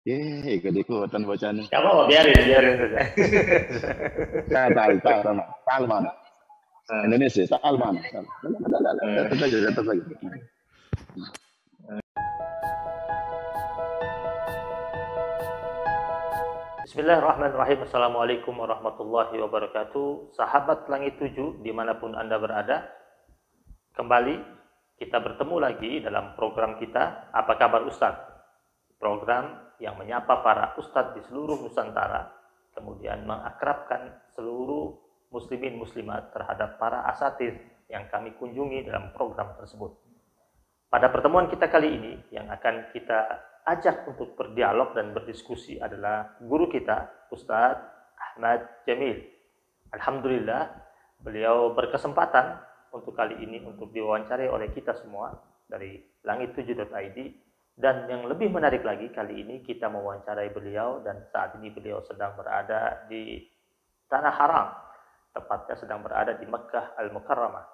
Ikut-ikutan bocah nih. Gak apa-apa, biarin saja. Tal mana? Indonesia, tal mana? Tetap lagi. Bismillahirrahmanirrahim. Assalamualaikum warahmatullahi wabarakatuh. Sahabat Langit 7 dimanapun Anda berada, kembali kita bertemu lagi dalam program kita Apa Kabar Ustadz, program yang menyapa para ustadz di seluruh Nusantara, kemudian mengakrabkan seluruh muslimin muslimat terhadap para asatidz yang kami kunjungi dalam program tersebut. Pada pertemuan kita kali ini yang akan kita ajak untuk berdialog dan berdiskusi adalah guru kita, Ustadz Ahmad Jamil. Alhamdulillah, beliau berkesempatan untuk kali ini untuk diwawancari oleh kita semua dari langit7.id. Dan yang lebih menarik lagi, kali ini kita mewawancarai beliau dan saat ini beliau sedang berada di Tanah Haram, tepatnya sedang berada di Mekkah Al-Mukarramah.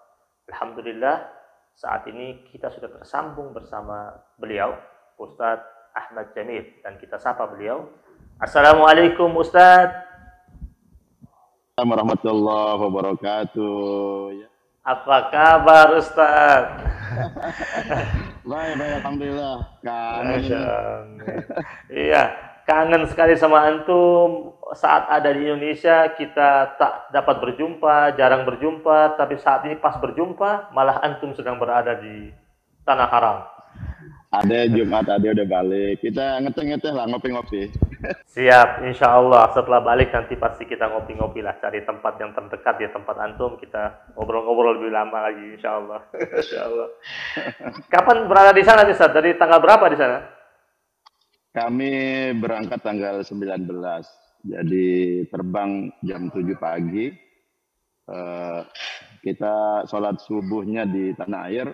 Alhamdulillah, saat ini kita sudah tersambung bersama beliau, Ustadz Ahmad Jamil, dan kita sapa beliau. Assalamualaikum Ustadz. Assalamualaikum warahmatullahi wabarakatuh. Apa kabar Ustadz? Baik, alhamdulillah. Kangen. Iya, kangen sekali sama antum. Saat ada di Indonesia kita tak dapat berjumpa, jarang berjumpa, tapi saat ini pas berjumpa malah antum sedang berada di Tanah Haram. Ada Jumat, ada udah balik. Kita ngeteh-ngeteh lah, ngopi-ngopi. Siap, insya Allah setelah balik nanti pasti kita ngopi-ngopi lah, cari tempat yang terdekat di tempat antum, kita ngobrol-ngobrol lebih lama lagi, insya Allah. Insya Allah. Kapan berada di sana, Ustaz? Dari tanggal berapa di sana? Kami berangkat tanggal 19, jadi terbang jam 7 pagi. Kita sholat subuhnya di tanah air,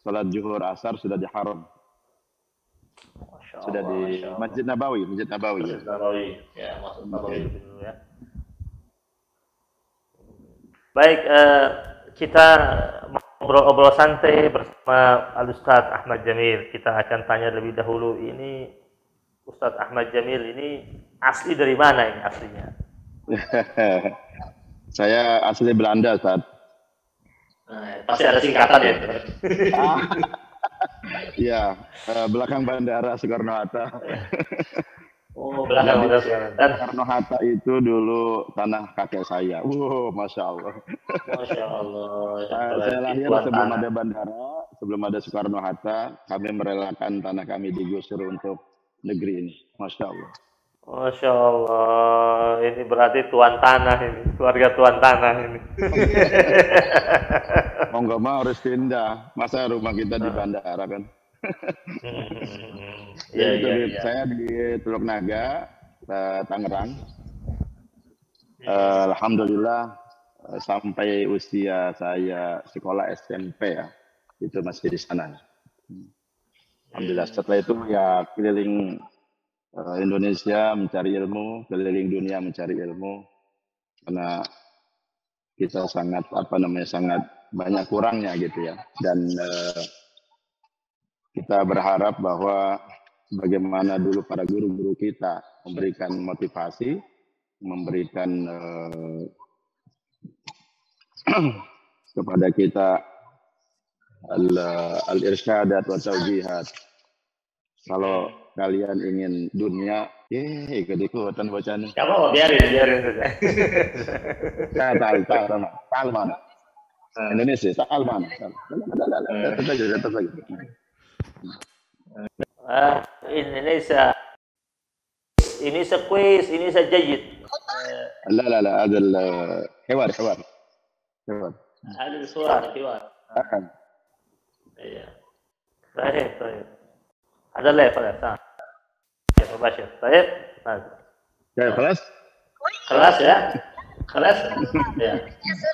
sholat zuhur asar sudah di haram. Sudah di Masjid Nabawi. Ya, Masjid Nabawi dulu ya. Baik, kita ngobrol-ngobrol santai bersama Al-Ustadz Ahmad Jamil. Kita akan tanya lebih dahulu, ini Ustadz Ahmad Jamil ini asli dari mana ini aslinya? Saya asli Belanda, Ustadz. Pasti ada singkatan ya. Iya, belakang Bandara Soekarno-Hatta. Oh, belakang Bandara Soekarno-Hatta. Dan Soekarno-Hatta itu dulu tanah kakek saya. Masya Allah. Masya Allah. Saya lahir sebelum ada bandara, sebelum ada Soekarno-Hatta. Kami merelakan tanah kami digusur untuk negeri ini. Masya Allah. Masya Allah. Ini berarti tuan tanah ini, keluarga tuan tanah ini. Mau nggak mau harus pindah. Masa rumah kita di bandara kan? Iya. Saya di Teluk Naga, Tangerang. Alhamdulillah sampai usia saya sekolah SMP ya, itu masih di sana. Alhamdulillah. Setelah itu ya keliling Indonesia mencari ilmu, keliling dunia mencari ilmu, karena kita sangat sangat banyak kurangnya gitu ya. Dan kita berharap bahwa bagaimana dulu para guru-guru kita memberikan motivasi, memberikan kepada kita al-irsyadat wa taujihat. Kalau kalian ingin dunia, ikut-ikutan bocah nih. Gak apa-apa, biarin saja. Tal mana? Indonesia, tal mana? Tetap lagi. Indonesia. Ini sekuis, ini sajayid. لا هذا الحوار. هذا الحوار. iya. طيب. هذا لا خلاص مباشر. طيب خلاص يا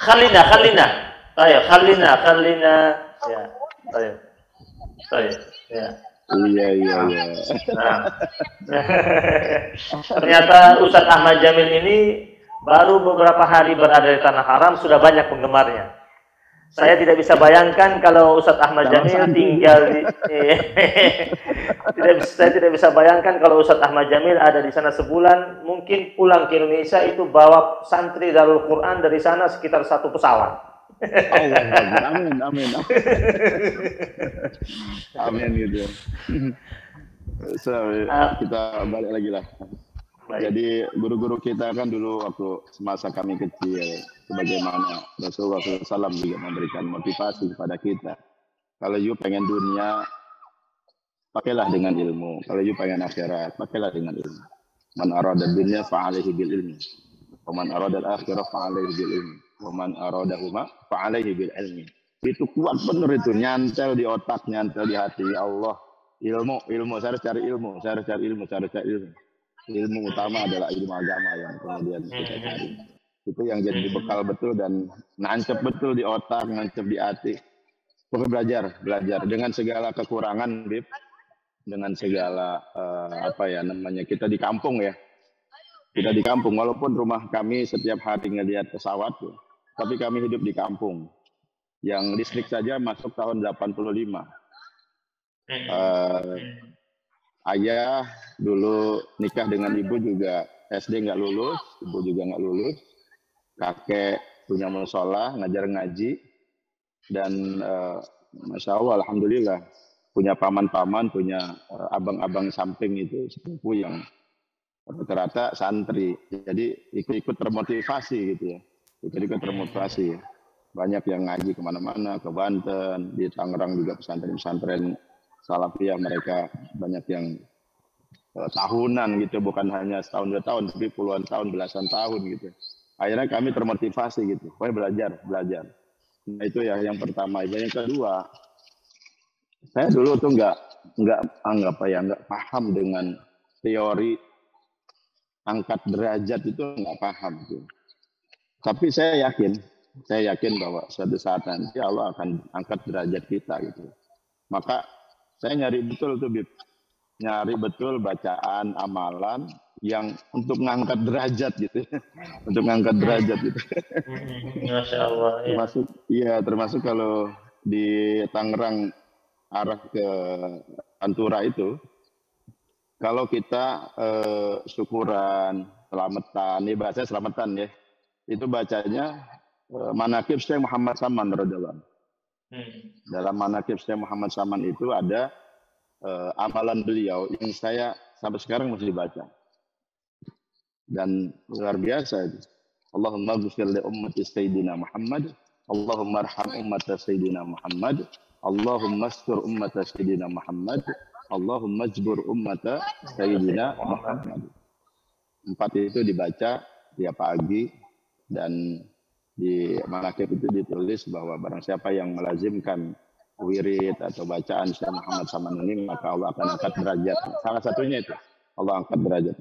خلينا طيب خلينا يا طيب ya. Iya. Ternyata Ustadz Ahmad Jamil ini baru beberapa hari berada di Tanah Haram sudah banyak penggemarnya. Saya tidak bisa bayangkan kalau Ustadz Ahmad Jamil tinggal di saya tidak bisa bayangkan kalau Ustadz Ahmad Jamil ada di sana sebulan, mungkin pulang ke Indonesia itu bawa santri Darul Quran dari sana sekitar 1 pesawat. Allah, amin, amin, amin gitu. So, kita balik lagi lah. Jadi guru-guru kita kan dulu waktu semasa kami kecil, sebagaimana Rasulullah SAW juga memberikan motivasi kepada kita. Kalau you pengen dunia, pakailah dengan ilmu. Kalau you pengen akhirat, pakailah dengan ilmu. Man arada dunya fa'alaihi bil ilmi. Wa man arada al-akhirah fa'alaihi bil ilmi. Wa man aradahuma fa'alaihi bil ilmi. Itu kuat benar itu, nyantel di otak, nyantel di hati. Ya Allah, ilmu, saya harus cari ilmu, saya harus cari ilmu, saya harus cari ilmu. Ilmu utama adalah ilmu agama yang kemudian kita cari. Itu yang jadi bekal betul dan nancep betul di otak, nancep di hati. Pokoknya belajar dengan segala kekurangan, Bib. Dengan segala kita di kampung ya. Kita di kampung, walaupun rumah kami setiap hari ngelihat pesawat, tapi kami hidup di kampung. Yang listrik saja masuk tahun 85. Ayah dulu nikah dengan ibu juga SD nggak lulus, ibu juga nggak lulus. Kakek punya musola, ngajar ngaji, dan masya Allah, alhamdulillah punya paman-paman, punya abang-abang samping itu sepupu yang rata-rata santri. Jadi ikut-ikut termotivasi gitu ya, ikut-ikut termotivasi. Banyak yang ngaji kemana-mana, ke Banten, di Tangerang juga pesantren-pesantren Salafiyah, mereka banyak yang tahunan gitu, bukan hanya setahun 2 tahun, tapi puluhan tahun, belasan tahun gitu. Akhirnya kami termotivasi gitu, belajar. Nah itu ya yang pertama. Yang kedua, saya dulu tuh nggak paham dengan teori angkat derajat itu, nggak paham tuh. Tapi saya yakin bahwa suatu saat nanti Allah akan angkat derajat kita gitu. Maka saya nyari betul tuh, Bib. Nyari betul bacaan, amalan yang untuk ngangkat derajat gitu. Untuk ngangkat derajat gitu. Masya Allah. Termasuk kalau di Tangerang arah ke Pantura itu, kalau kita syukuran, selamatan, ini bahasa selamatan ya, itu bacanya Manaqib Syekh Muhammad Saman radhiyallahu. Dalam Manaqib Syekh Muhammad Saman itu ada amalan beliau yang saya sampai sekarang masih baca. Dan luar biasa itu. Allahumma ghfir li ummati Sayyidina Muhammad, Allahumma arham ummata Sayyidina Muhammad, Allahumma astur ummata Sayyidina Muhammad, Allahumma jbur ummata Sayyidina Muhammad. 4 itu dibaca tiap pagi, dan di Manaqib itu ditulis bahwa barang siapa yang melazimkan wirid atau bacaan Syekh Muhammad Saman ini, maka Allah akan angkat derajat. Salah satunya itu, Allah angkat derajat.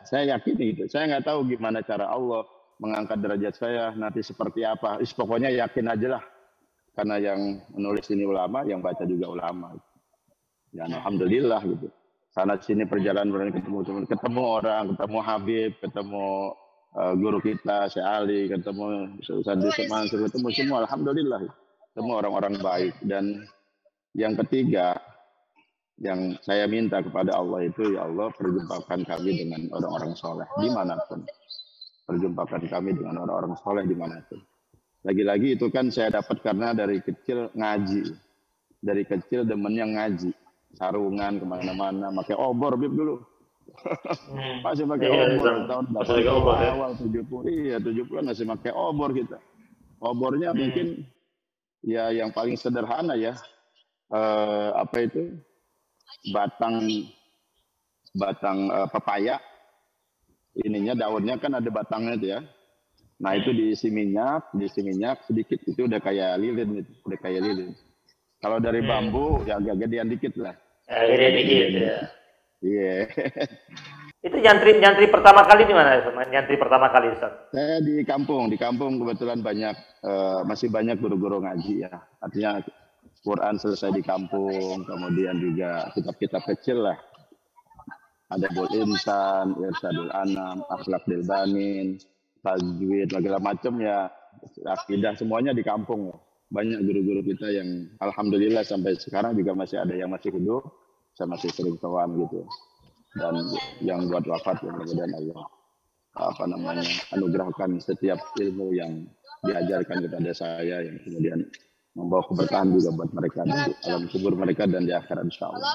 Saya yakin itu. Saya nggak tahu gimana cara Allah mengangkat derajat saya nanti seperti apa. Pokoknya yakin aja lah. Karena yang menulis ini ulama, yang baca juga ulama. Dan alhamdulillah gitu. Sana sini perjalanan ketemu orang, ketemu Habib, ketemu guru kita, Syekh Ali, ketemu Ustaz Mansur, ketemu semua, alhamdulillah. Ketemu orang-orang baik. Dan yang ketiga, yang saya minta kepada Allah itu, ya Allah, perjumpakan kami dengan orang-orang soleh dimanapun. Perjumpakan kami dengan orang-orang soleh dimanapun. Lagi-lagi itu kan saya dapat karena dari kecil ngaji. Dari kecil demennya ngaji. Sarungan kemana-mana, pakai obor, Bib, dulu. Masih pakai obor. Tahun awal 70. Iya, 70 masih pakai obor kita. Obornya mungkin ya yang paling sederhana ya. Batang pepaya, ininya daunnya kan ada batangnya itu ya. Nah itu diisi minyak sedikit, itu udah kayak lilin, udah kayak lilin. Kalau dari bambu ya agak gedean dikit lah. Gedean dikit ya. Iya. Itu nyantri pertama kali di mana? Nyantri pertama kali, Ustaz? Saya di kampung kebetulan masih banyak guru-guru ngaji ya. Artinya Quran selesai di kampung, kemudian juga kitab-kitab kecil lah. Ada Bul Insan, Irsyadul Anam, Akhlaq Dilbanin, Tajwid, segala macam ya. Akidah semuanya di kampung ya. banyak guru-guru kita yang alhamdulillah sampai sekarang juga masih ada yang masih hidup, saya masih sering kawan gitu. Dan yang buat wafat yang kemudian Allah anugerahkan setiap ilmu yang diajarkan kepada saya yang kemudian membawa keberkahan juga buat mereka di alam kubur mereka dan di akhirat insyaallah.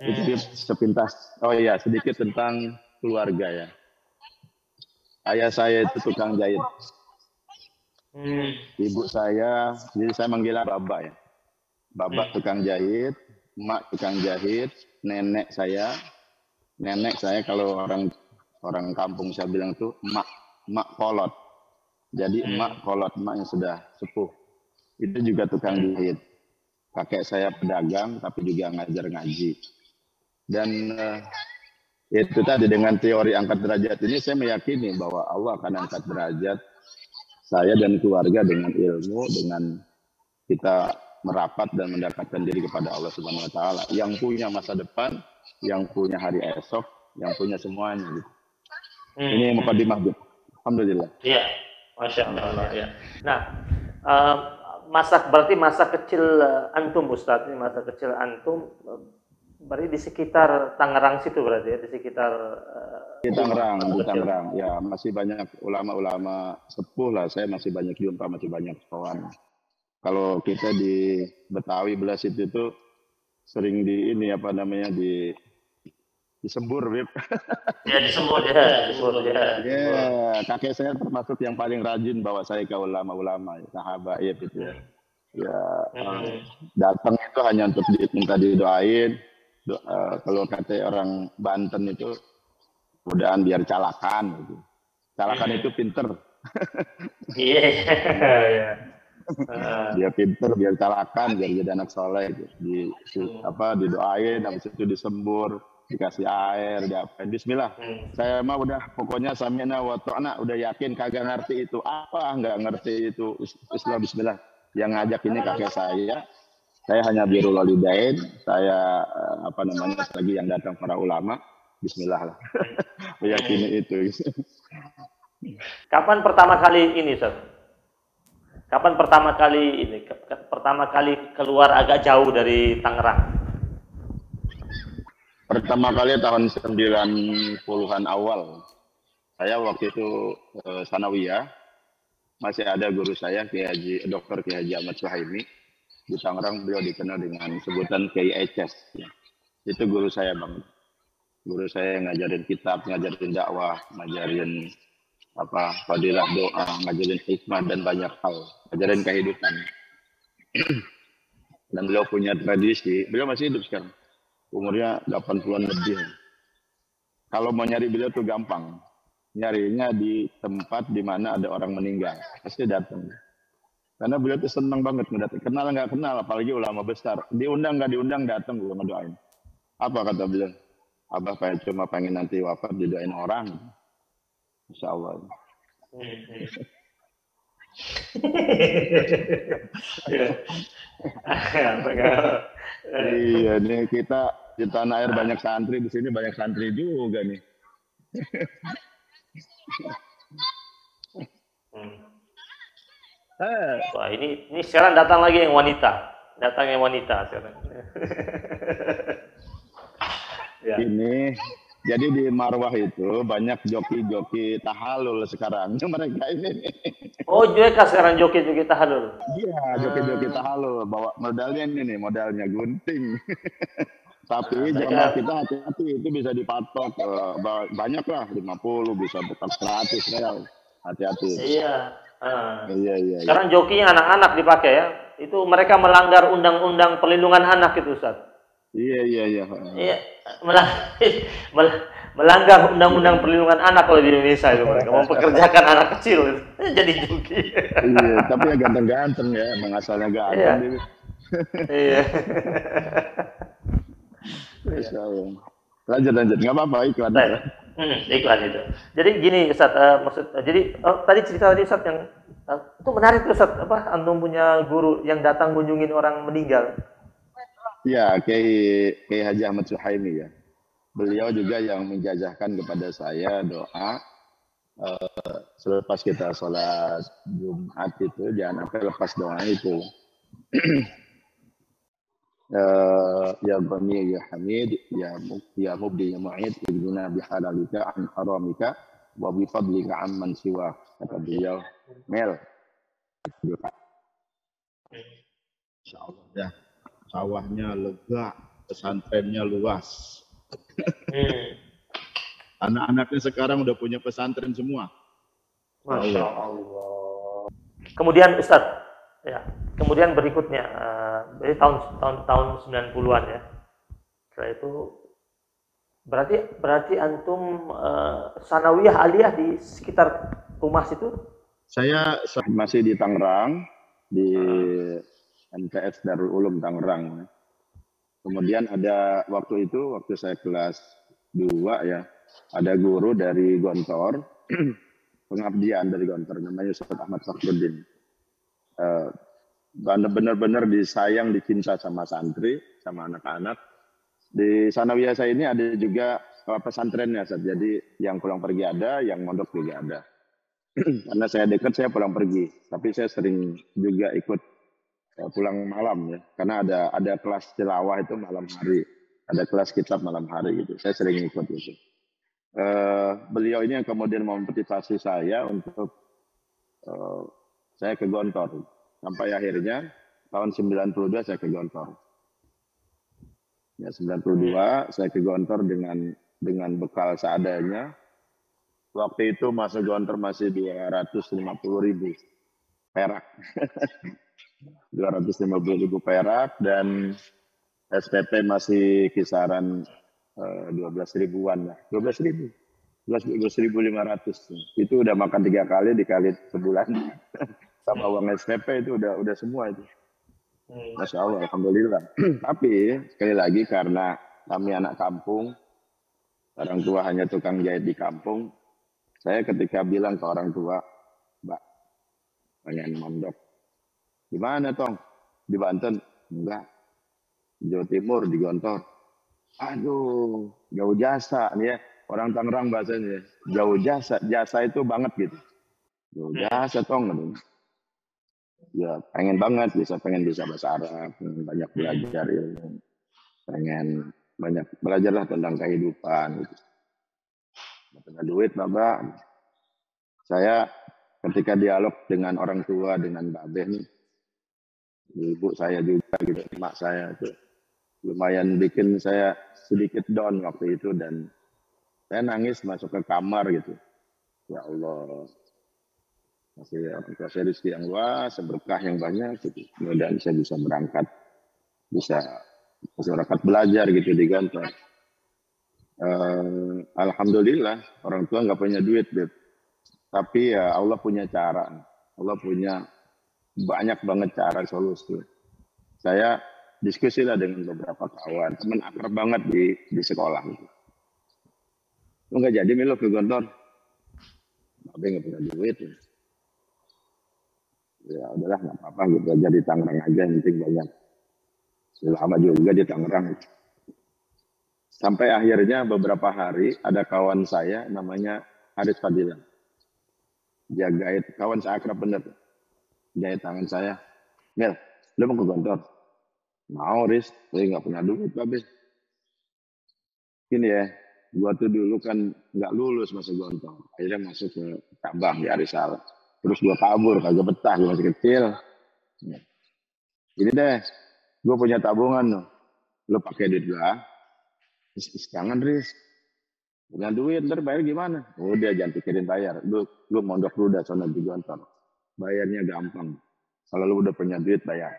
Itu sepintas. Oh iya, sedikit tentang keluarga ya. Ayah saya itu tukang jahit. Ibu saya, jadi saya manggil Baba ya. Baba tukang jahit, emak tukang jahit, nenek saya kalau orang kampung saya bilang tuh emak kolot. Jadi emak kolot, emak yang sudah sepuh. Itu juga tukang jahit. Kakek saya pedagang tapi juga ngajar ngaji. Dan itu tadi dengan teori angkat derajat ini saya meyakini bahwa Allah akan angkat derajat saya dan keluarga dengan ilmu, dengan kita merapat dan mendekatkan diri kepada Allah Subhanahu wa taala yang punya masa depan, yang punya hari esok, yang punya semuanya gitu. Ini mukadimah gitu. Alhamdulillah. Iya. Masya Allah ya. Nah, berarti masa kecil antum Ustadz, ini masa kecil antum berarti di sekitar Tangerang situ berarti ya, di sekitar di Tangerang. Ya, masih banyak ulama-ulama sepuh lah. Saya masih banyak jumpa, masih banyak kawan. Kalau kita di Betawi belah situ tuh sering di ini apa namanya disembur, Bib. Ya, disembur ya. Ya, kakek saya termasuk yang paling rajin bawa saya ke ulama-ulama, sahabat ya gitu ya. Ya, datang itu hanya untuk minta didoain. Kalau kata orang Banten itu mudahan biar calakan gitu. Calakan itu pinter. Iya. Dia pinter biar calakan, biar jadi anak soleh gitu. Didoain, habis itu disembur, dikasih air, diapain. Bismillah. Saya mah udah pokoknya sami'na wa ta'na, udah yakin kagak ngerti itu apa, nggak ngerti itu Islam. Bismillah. Yang ngajak ini kakek saya hanya birrul walidain, saya lagi yang datang para ulama, bismillah lah. Meyakini itu. Kapan pertama kali ini, Ustaz? Kapan pertama kali keluar agak jauh dari Tangerang? Pertama kali tahun 90-an awal. Saya waktu itu sanawiyah, masih ada guru saya Dr. Kiai Haji Ahmad Suhaimi. Di Tangerang beliau dikenal dengan sebutan Kiai Eces. Ya. Itu guru saya banget. Guru saya ngajarin kitab, ngajarin dakwah, ngajarin fadilah doa, ngajarin hikmah dan banyak hal, ngajarin kehidupan. Dan beliau punya tradisi, beliau masih hidup sekarang. Umurnya 80-an lebih. Kalau mau nyari beliau tuh gampang. Nyarinya di tempat di mana ada orang meninggal, pasti datang. Karena beliau tuh senang banget mendatang. Kenal nggak kenal, apalagi ulama besar. Diundang nggak diundang datang beliau ngedoain. Apa kata beliau? Abah cuma pengen nanti wafat didoain orang. Insya Allah. Iya, nih kita di tanah air banyak santri, di sini banyak santri juga nih. Wah, ini sekarang datang lagi yang wanita. Sekarang. Ya. Ini jadi di Marwah itu banyak joki-joki tahalul sekarang. Mereka ini. Oh, mereka sekarang joki-joki tahalul. Iya, joki-joki tahalul. Bawa modalnya ini nih, modalnya gunting. Tapi jamaah kita hati-hati, itu bisa dipatok banyak lah, 50 bisa bukan 100 real. Hati-hati. Iya. Iya. Sekarang jokinya anak-anak dipakai ya. Itu mereka melanggar undang-undang perlindungan anak itu, Ustaz. Iya. Iya, melanggar undang-undang perlindungan anak kalau di Indonesia itu mereka mempekerjakan anak kecil jadi joki. Iya, tapi ya ganteng-ganteng ya, emang asalnya ganteng. Iya. Lanjut, nggak apa-apa iklan. Iklan itu. Jadi gini Ustaz, tadi cerita tadi Ustaz yang itu menarik tuh Ustaz, antum punya guru yang datang kunjungin orang meninggal. Ya, Kiai Haji Ahmad Suhaimi ya. Beliau juga yang menjajahkan kepada saya doa selepas kita sholat Jumat itu jangan sampai lepas doa itu. Ya Ghani ya Hamid ya Mubdi ya Mu'id ibnina bihalalika an haramika wa bi fadlika amman siwa, kata beliau. Mel, insyaallah ya, sawahnya lega, pesantrennya luas. Anak-anaknya sekarang udah punya pesantren semua. Masya Allah. Kemudian Ustadz, ya, kemudian berikutnya, dari tahun 90-an ya. Setelah itu berarti antum sanawiyah aliyah di sekitar rumah situ? Saya masih di Tangerang, di MTS Darul Ulum Tangerang. Kemudian ada waktu saya kelas 2 ya, ada guru dari Gontor, pengabdian dari Gontor, namanya Ustaz Ahmad Fakhruddin. Benar-benar disayang, dicinta sama santri, sama anak-anak. Di sanawiyah saya ini ada juga pesantrennya, Ustaz. Jadi yang pulang pergi ada, yang mondok juga ada. Karena saya dekat, saya pulang pergi. Tapi saya sering juga ikut pulang malam ya, karena ada kelas tilawah itu malam hari, ada kelas kitab malam hari gitu. Saya sering ikut itu. Beliau ini yang kemudian memotivasi saya untuk saya ke Gontor. Sampai akhirnya tahun 92 saya ke Gontor. Ya 92 saya ke Gontor dengan bekal seadanya. Waktu itu masuk Gontor masih 250.000 perak. 250.000 perak dan SPP masih kisaran 12 ribuan lah. 12.500. Itu udah makan 3 kali dikali sebulan. Sama uang SPP itu udah semua itu. Masya Allah, alhamdulillah. Tapi sekali lagi karena kami anak kampung, orang tua hanya tukang jahit di kampung, saya ketika bilang ke orang tua, Mbak, pengen mondok. Di mana Tong? Di Banten? Enggak. Di Jawa Timur, di Gontor. Aduh, jauh jasa nih ya. Orang Tangerang bahasanya. Jauh jasa. Jasa itu banget gitu. Jauh jasa Tong. Ya pengen banget, pengen bisa bahasa Arab, pengen banyak belajar ilmu. Pengen banyak belajarlah tentang kehidupan. Gitu. Punya duit, Bapak. Saya ketika dialog dengan orang tua, dengan Babeh nih, ibu saya juga gitu, mak saya itu lumayan bikin saya sedikit down waktu itu dan saya nangis masuk ke kamar gitu. Ya Allah, kasih rezeki yang luas, berkah yang banyak gitu. Mudah-mudahan saya bisa berangkat, bisa berangkat belajar gitu di Gontor. Alhamdulillah orang tua nggak punya duit, Beb. Tapi ya Allah punya cara. Allah punya banyak banget cara solusi. Saya diskusi lah dengan beberapa kawan, teman akrab banget di sekolah. Lu nggak jadi Milo ke Gontor? Tapi nggak punya duit. Ya udahlah nggak apa-apa gitu aja di Tangerang aja, yang penting banyak. Lama juga di Tangerang. Sampai akhirnya beberapa hari ada kawan saya namanya Haris Fadilan. Dia gait, kawan saya akrab bener. Gait tangan saya. Mil, lu mau ke Gontor? Mau, Riz. Tapi nggak punya duit, Babes. Gini ya, gua tuh dulu kan nggak lulus masuk Gontor. Akhirnya masuk ke cabang di Arisala. Terus gua kabur, kagak betah, gua masih kecil. Ini deh, gua punya tabungan loh. Lu pakai duit gua. Jangan, Riz. Punya duit, ntar bayar gimana? Udah, jangan pikirin bayar. Lu mondok lu udah sana di Gontor. Bayarnya gampang. Kalau lu udah punya duit, bayar.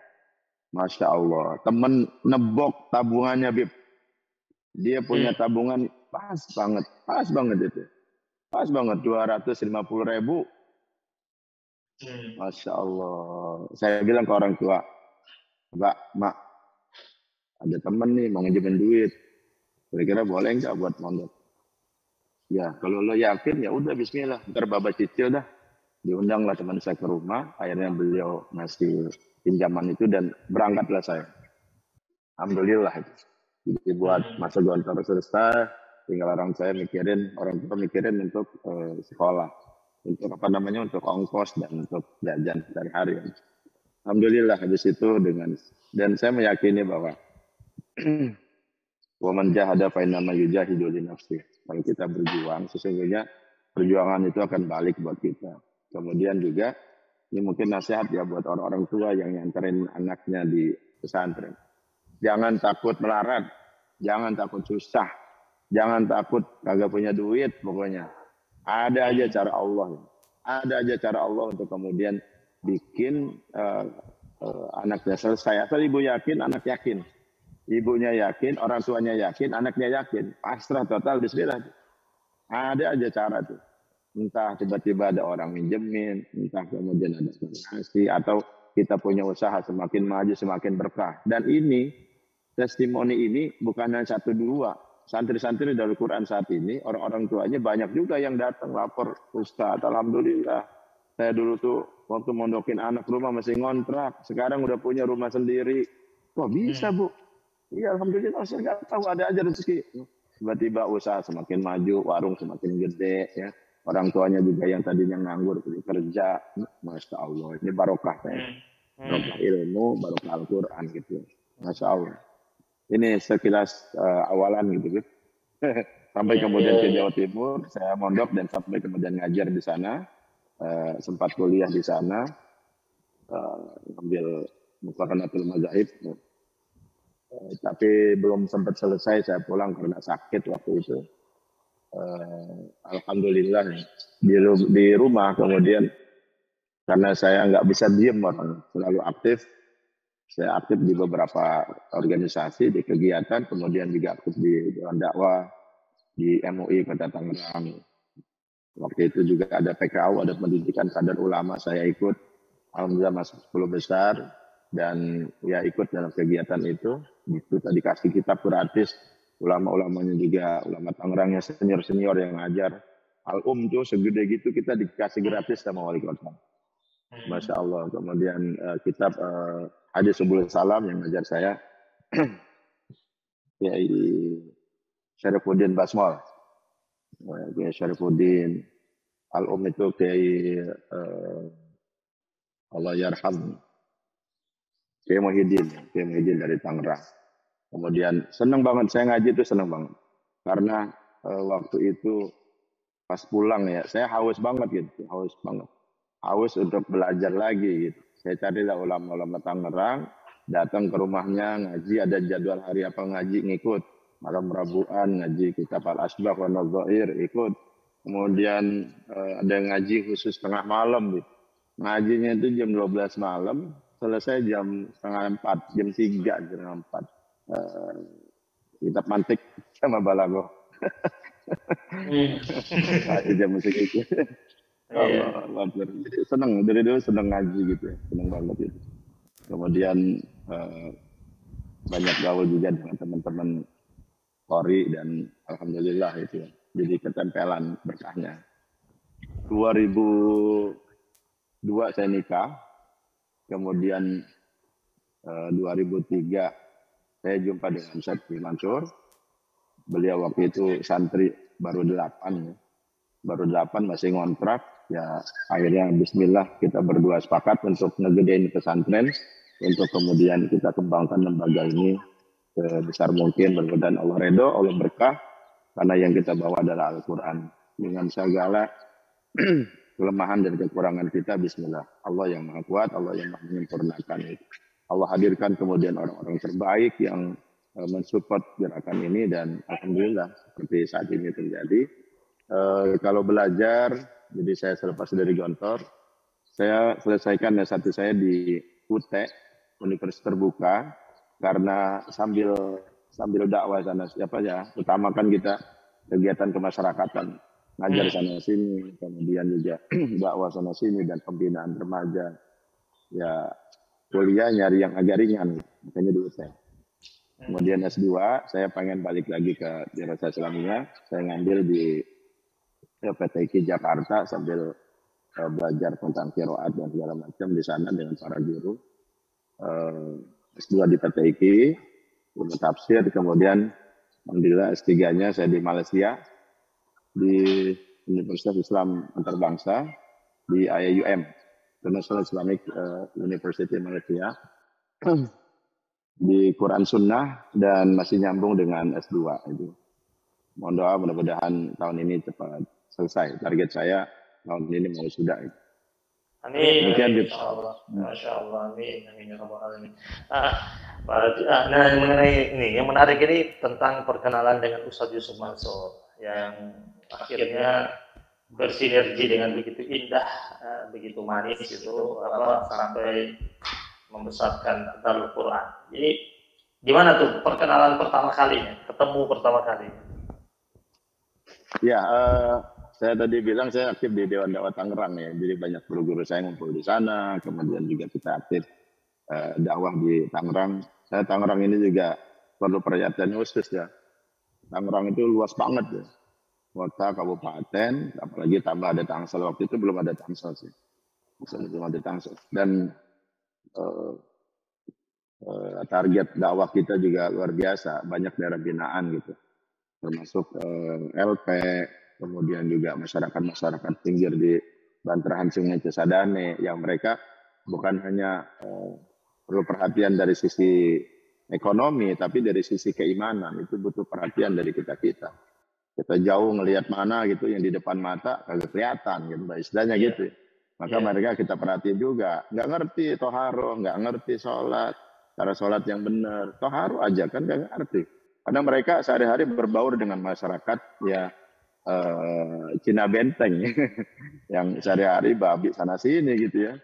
Masya Allah. Temen nebok tabungannya, Bib. Dia punya tabungan pas banget. Pas banget itu. Pas banget, 250.000. Masya Allah. Saya bilang ke orang tua, Mbak, Mak, ada temen nih mau ngejemin duit. Kira-kira boleh nggak buat mondok? Ya, kalau lo yakin ya udah bismillah. Ntar Bapak cicil dah. Diundanglah teman saya ke rumah. Akhirnya beliau ngasih pinjaman itu dan berangkatlah saya. Alhamdulillah. Jadi buat masa Gontor selesai, tinggal orang tua mikirin untuk sekolah. untuk apa namanya, untuk ongkos dan untuk jajan sehari-hari. Alhamdulillah habis itu dan saya meyakini bahwa wa man jahada fa innama yujahidu li nafsi. Kalau kita berjuang, sesungguhnya perjuangan itu akan balik buat kita. Kemudian juga ini mungkin nasihat ya buat orang-orang tua yang nganterin anaknya di pesantren. Jangan takut melarat, jangan takut susah, jangan takut kagak punya duit pokoknya. Ada aja cara Allah. Ada aja cara Allah untuk kemudian bikin anaknya selesai. Asal ibu yakin, anak yakin. Ibunya yakin, orang tuanya yakin, anaknya yakin. Pasrah total, bismillah. Ada aja cara tuh. Entah tiba-tiba ada orang minjemin, entah kemudian ada donasi, atau kita punya usaha semakin maju, semakin berkah. Dan ini, testimoni ini bukan hanya satu dua. Santri-santri dari Quran saat ini, orang-orang tuanya banyak juga yang datang lapor, Ustaz, alhamdulillah. Saya dulu tuh waktu mondokin anak rumah masih ngontrak, sekarang udah punya rumah sendiri. Wah bisa Bu? Iya alhamdulillah, saya nggak tahu ada aja rezeki. Tiba-tiba usaha semakin maju, warung semakin gede, ya. Orang tuanya juga yang tadinya nganggur kerja, Masya Allah. Ini barokah saya. Barokah ilmu, barokah Al-Quran gitu. Masya Allah. Ini sekilas awalan gitu. Sampai kemudian ke Jawa Timur, saya mondok dan sampai kemudian ngajar di sana. Sempat kuliah di sana. Ambil Muqarranatul Mazahib. Tapi belum sempat selesai, saya pulang karena sakit waktu itu. Alhamdulillah di rumah kemudian karena saya nggak bisa diem orang selalu aktif, saya aktif di beberapa organisasi di kegiatan, kemudian juga aktif di Dewan Dakwah di MUI Kota Tangerang. Waktu itu juga ada PKU, ada pendidikan sadar ulama, saya ikut, alhamdulillah masuk 10 besar dan ya ikut dalam kegiatan itu. Itu dikasih kitab gratis. Ulama-ulamanya juga, ulama Tangerang yang senior-senior yang ngajar. Al-Um tuh segede gitu kita dikasih gratis sama wali kota. Masya Allah. Kemudian kitab Haji Subul Salam yang ngajar saya. Kiai Syarifuddin Basmol. Kiai Syarifuddin. Al-Um itu Kiai Allah Yarham. Kiai Muhyiddin dari Tangerang. Kemudian senang banget, saya ngaji itu senang banget. Karena waktu itu pas pulang ya, saya haus banget gitu, haus banget. Haus untuk belajar lagi gitu. Saya carilah ulama-ulama Tangerang, datang ke rumahnya ngaji, ada jadwal hari apa ngaji, ngikut. Malam Rabuan ngaji kitab Al-Asbaq wa Nadzair, ikut. Kemudian ada yang ngaji khusus tengah malam gitu. Ngajinya itu jam 12 malam, selesai jam setengah 4, jam 3, jam 4. Kitab mantik sama balago. Jam musik itu. Allah, seneng dari dulu seneng ngaji gitu, seneng banget itu. Kemudian banyak gaul juga dengan teman-teman Polri dan alhamdulillah itu jadi ketempelan berkahnya. 2002 saya nikah, kemudian 2003 saya jumpa dengan Ustaz Mansur. Beliau waktu itu santri baru 8 ya. Baru 8 masih ngontrak. Ya akhirnya bismillah kita berdua sepakat untuk ngegedein pesantren. Untuk kemudian kita kembangkan lembaga ini sebesar mungkin. Mudah-mudahan Allah redho, Allah berkah. Karena yang kita bawa adalah Al-Quran. Dengan segala kelemahan dan kekurangan kita, bismillah. Allah yang maha kuat, Allah yang maha menyempurnakan itu. Allah hadirkan kemudian orang-orang terbaik yang mensupport gerakan ini dan alhamdulillah seperti saat ini terjadi. Kalau belajar, jadi saya selepas dari Gontor, saya selesaikan S1 saya di UT, Universitas Terbuka, karena sambil dakwah sana siapa ya, utamakan kita kegiatan kemasyarakatan, ngajar sana sini, kemudian juga dakwah sana sini dan pembinaan remaja. Ya kuliah nyari yang agak ringan, makanya di UT. Kemudian S2, saya pengen balik lagi ke Dirasa Islamiyah. Saya ngambil di PTIQ Jakarta sambil belajar tentang qiraat dan segala macam di sana dengan para guru. S2 di PTIQ, ilmu tafsir, kemudian alhamdulillah S3-nya saya di Malaysia, di Universitas Islam Antarbangsa di IAUM, International Islamic University Malaysia, di Quran Sunnah dan masih nyambung dengan S2 itu. Mohon doa mudah-mudahan tahun ini cepat selesai. Target saya tahun ini mau sudah. Amin. Insyaallah. Masyaallah. Amin. Amin ya rabbal alamin. Nah, mengenai ini yang menarik ini tentang perkenalan dengan Ustaz Yusuf Mansur yang akhirnya bersinergi dengan begitu indah, begitu manis gitu, sampai membesarkan Darul Quran. Jadi gimana tuh perkenalan pertama kalinya, ketemu pertama kali? Ya, saya tadi bilang saya aktif di Dewan Dakwah Tangerang ya, jadi banyak guru-guru saya ngumpul di sana, kemudian juga kita aktif dakwah di Tangerang. Saya Tangerang ini juga perlu perhatian khusus ya. Tangerang itu luas banget ya, kota, kabupaten, apalagi tambah ada Tangsel. Waktu itu belum ada Tangsel sih, belum ada Tangsel. Dan target dakwah kita juga luar biasa, banyak daerah binaan gitu, termasuk LP, kemudian juga masyarakat pinggir di bantaran Sungai Cisadane yang mereka bukan hanya perlu perhatian dari sisi ekonomi, tapi dari sisi keimanan itu butuh perhatian dari kita. Kita jauh ngelihat mana gitu yang di depan mata kagak kelihatan gitu, istilahnya gitu. Maka mereka kita perhatiin juga, nggak ngerti toharo, nggak ngerti sholat, cara sholat yang benar, toharo aja kan nggak ngerti. Karena mereka sehari-hari berbaur dengan masyarakat ya Cina Benteng yang sehari-hari babi sana sini gitu ya.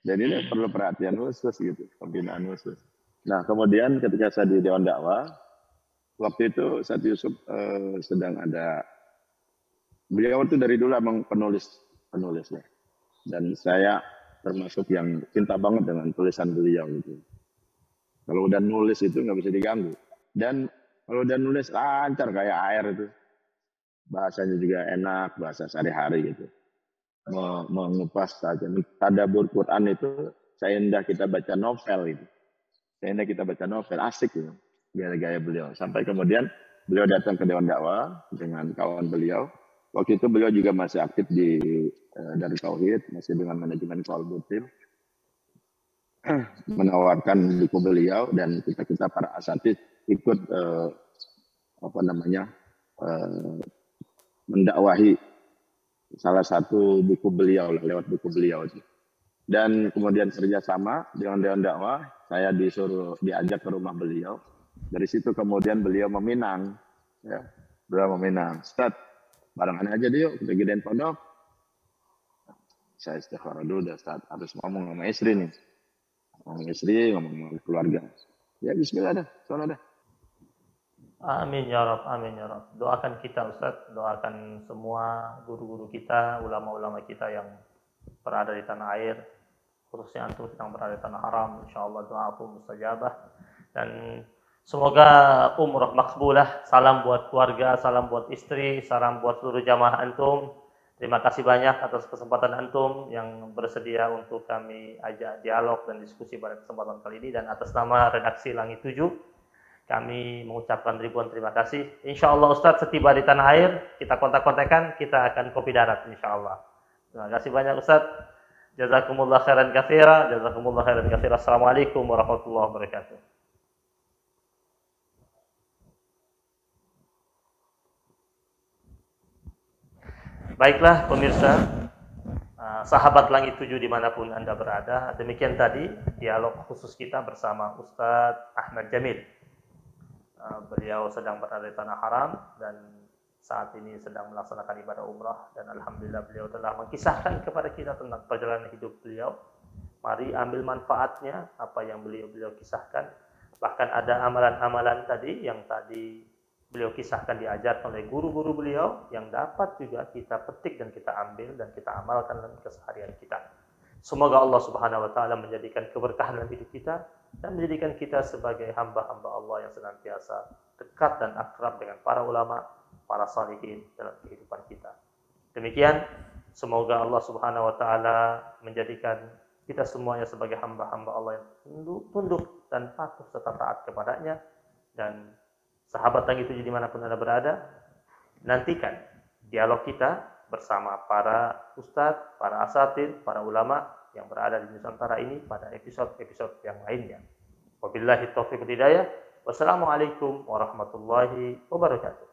Dan ini perlu perhatian khusus gitu, pembinaan khusus. Nah kemudian ketika saya di Dewan Dakwah, waktu itu Ustaz Yusuf sedang ada, beliau itu dari dulu emang penulis ya. Dan saya termasuk yang cinta banget dengan tulisan beliau gitu. Kalau udah nulis itu nggak bisa diganggu. Dan kalau udah nulis lancar kayak air itu. Bahasanya juga enak, bahasa sehari-hari gitu. Mengupas saja. Tadabbur Quran itu seindah kita baca novel itu. Seindah kita baca novel, asik gitu. Gaya-gaya beliau. Sampai kemudian beliau datang ke Dewan Dakwah dengan kawan beliau. Waktu itu beliau juga masih aktif di Darut Tauhid, masih dengan manajemen Qalbutin. Menawarkan buku beliau dan kita para asatid ikut mendakwahi salah satu buku beliau lewat buku beliau itu. Dan kemudian kerjasama dengan Dewan Dakwah, saya diajak ke rumah beliau. Dari situ kemudian beliau meminang, ya, beliau meminang. Ustaz, barengan aja deh yuk, kita gedein pondok. Saya istikharah dulu, Ustaz, harus ngomong sama istri nih. Ngomong istri, ngomong sama keluarga. Ya bismillah dah, soalnya dah. Amin ya Rabb, amin ya Rabb. Doakan kita Ustaz, doakan semua guru-guru kita, ulama-ulama kita yang berada di tanah air, khususnya antum yang berada di tanah haram. Insyaallah doaku mustajabah dan semoga umrah makbulah. Salam buat keluarga, salam buat istri, salam buat seluruh jamaah antum. Terima kasih banyak atas kesempatan antum yang bersedia untuk kami ajak dialog dan diskusi pada kesempatan kali ini, dan atas nama redaksi Langit 7 kami mengucapkan ribuan terima kasih. Insya Allah Ustadz setiba di tanah air, kita kontak-kontakan, kita akan kopi darat insya Allah. Terima kasih banyak Ustadz. Jazakumullah khairan katsira, jazakumullah khairan katsira. Assalamualaikum warahmatullahi wabarakatuh. Baiklah pemirsa, sahabat Langit 7 dimanapun Anda berada, demikian tadi dialog khusus kita bersama Ustadz Ahmad Jamil. Beliau sedang berada di tanah haram dan saat ini sedang melaksanakan ibadah umrah, dan alhamdulillah beliau telah mengisahkan kepada kita tentang perjalanan hidup beliau. Mari ambil manfaatnya apa yang beliau kisahkan. Bahkan ada amalan-amalan tadi yang tadi beliau kisahkan diajarkan oleh guru-guru beliau yang dapat juga kita petik dan kita ambil dan kita amalkan dalam keseharian kita. Semoga Allah Subhanahu wa taala menjadikan keberkahan dalam hidup kita dan menjadikan kita sebagai hamba-hamba Allah yang senantiasa dekat dan akrab dengan para ulama, para salihin dalam kehidupan kita. Demikian, semoga Allah Subhanahu wa taala menjadikan kita semuanya sebagai hamba-hamba Allah yang tunduk dan patuh serta taat kepadanya. Dan sahabat Langit 7 dimanapun Anda berada, nantikan dialog kita bersama para ustadz, para asatidz, para ulama yang berada di Nusantara ini pada episode-episode yang lainnya. Wabillahi taufiq wal hidayah. Wassalamualaikum warahmatullahi wabarakatuh.